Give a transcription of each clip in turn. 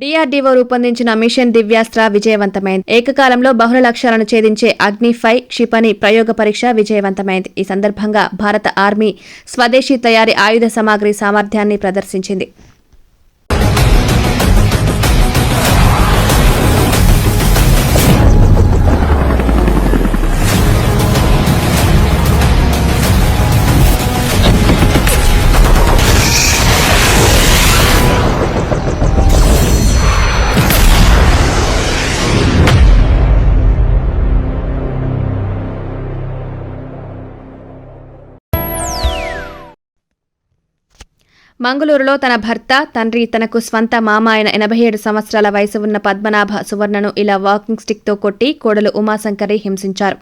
DRDO రూపొందించిన machine Divyastra విజయవంతమైంది. ఏకకాలంలో బహుళ లక్ష్యాలను ఛేదించే అగ్ని-5 క్షిపణి ప్రయోగ పరీక్ష విజయవంతమైంది. ఈ సందర్భంగా భారత ఆర్మీ స్వదేశీ తయారీ ఆయుధ సామాగ్రి సామర్థ్యాన్ని ప్రదర్శించింది. మంగళూరులో తన భర్త, తండ్రి, తనకు స్వంత మామ అయిన 87 సంవత్సరాల వయసు ఉన్న పద్మనాభ సువర్ణను ఇలా వాకింగ్ స్టిక్తో కొట్టి కోడలు ఉమాశంకరి హింసించారు.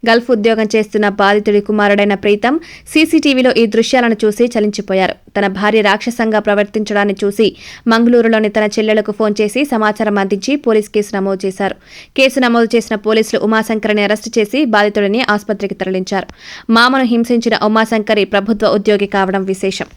గల్ఫ్ ఉద్యోగం చేస్తున్న బాధితుడి కుమారుడైన ప్రీతం సీసీటీవీలో ఈ దృశ్యాలను చూసి చలించిపోయారు. తన భార్య రాక్షసంగా ప్రవర్తించడాన్ని చూసి మంగళూరులోని తన చెల్లెలకు ఫోన్ చేసి సమాచారం అందించి పోలీస్ కేసు నమోదు చేశారు. కేసు నమోదు చేసిన పోలీసులు ఉమాశంకరిని అరెస్టు చేసి బాధితుడిని ఆసుపత్రికి తరలించారు. మామను హింసించిన ఉమాశంకరి ప్రభుత్వ ఉద్యోగి కావడం విశేషం.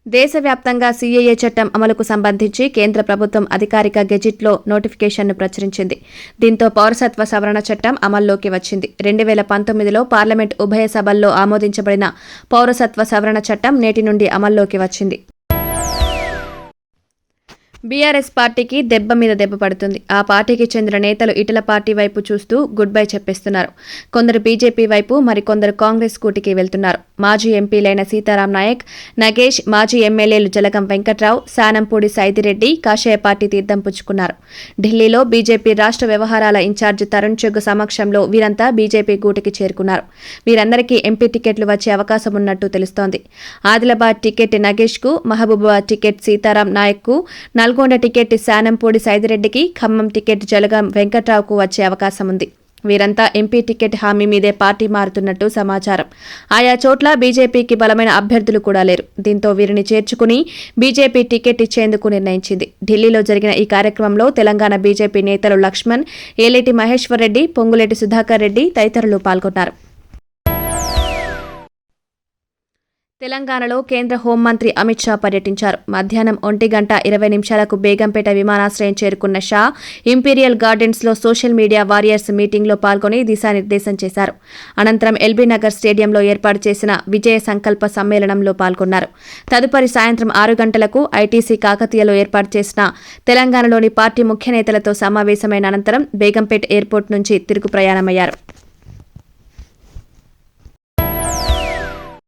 దేశవ్యాప్తంగా CAA చట్టం అమలుకు సంబంధించి కేంద్ర ప్రభుత్వం అధికారిక గెజిట్లో నోటిఫికేషన్ను ప్రచురించింది. దీంతో పౌరసత్వ సవరణ చట్టం అమల్లోకి వచ్చింది. 2019లో పార్లమెంట్ ఉభయ సభల్లో ఆమోదించబడిన పౌరసత్వ సవరణ చట్టం నేటి నుండి అమల్లోకి వచ్చింది. బీఆర్ఎస్ పార్టీకి దెబ్బ మీద దెబ్బ పడుతుంది. ఆ పార్టీకి చెందిన నేతలు ఇటల పార్టీ వైపు చూస్తూ గుడ్ బై చెప్పేస్తున్నారు. కొందరు బీజేపీ వైపు, మరికొందరు కాంగ్రెస్ కూటికి వెళ్తున్నారు. మాజీ ఎంపీలైన సీతారాం నాయక్, నగేష్, మాజీ ఎమ్మెల్యేలు జలగం వెంకట్రావు, శానంపూడి సైదిరెడ్డి కాషాయ పార్టీ తీర్థం పుచ్చుకున్నారు. ఢిల్లీలో బీజేపీ రాష్ట్ర వ్యవహారాల ఇన్ఛార్జి తరుణ్ చుగ్ సమక్షంలో వీరంతా బీజేపీ గూటికి చేరుకున్నారు. వీరందరికీ ఎంపీ టికెట్లు వచ్చే అవకాశం ఉన్నట్టు తెలుస్తోంది. ఆదిలాబాద్ టికెట్ నగేష్కు, మహబూబాబాద్ టికెట్ సీతారాం నాయక్కు, నల్గొండ టికెట్ శానంపూడి సైదిరెడ్డికి, ఖమ్మం టికెట్ జలగం వెంకట్రావుకు వచ్చే అవకాశం ఉంది. వీరంతా ఎంపీ టికెట్ హామీ మీదే పార్టీ మారుతున్నట్టు సమాచారం. ఆయా చోట్ల బీజేపీకి బలమైన అభ్యర్థులు కూడా లేరు. దీంతో వీరిని చేర్చుకుని బీజేపీ టికెట్ ఇచ్చేందుకు నిర్ణయించింది. ఢిల్లీలో జరిగిన ఈ కార్యక్రమంలో తెలంగాణ బీజేపీ నేతలు లక్ష్మణ్, ఏలేటి మహేశ్వర్ రెడ్డి, పొంగులేటి సుధాకర్ రెడ్డి తదితరులు పాల్గొన్నారు. తెలంగాణలో కేంద్ర హోంమంత్రి అమిత్ షా పర్యటించారు. మధ్యాహ్నం 1:20 బేగంపేట విమానాశ్రయం చేరుకున్న షా ఇంపీరియల్ గార్డెన్స్లో సోషల్ మీడియా వారియర్స్ మీటింగ్లో పాల్గొని దిశానిర్దేశం చేశారు. అనంతరం ఎల్బీ నగర్ స్టేడియంలో ఏర్పాటు చేసిన విజయ సంకల్ప సమ్మేళనంలో పాల్గొన్నారు. తదుపరి సాయంత్రం 6 గంటలకు ఐటీసీ కాకతీయలో ఏర్పాటు చేసిన తెలంగాణలోని పార్టీ ముఖ్య నేతలతో సమావేశమైన అనంతరం బేగంపేట ఎయిర్పోర్ట్ నుంచి తిరుగు ప్రయాణమయ్యారు.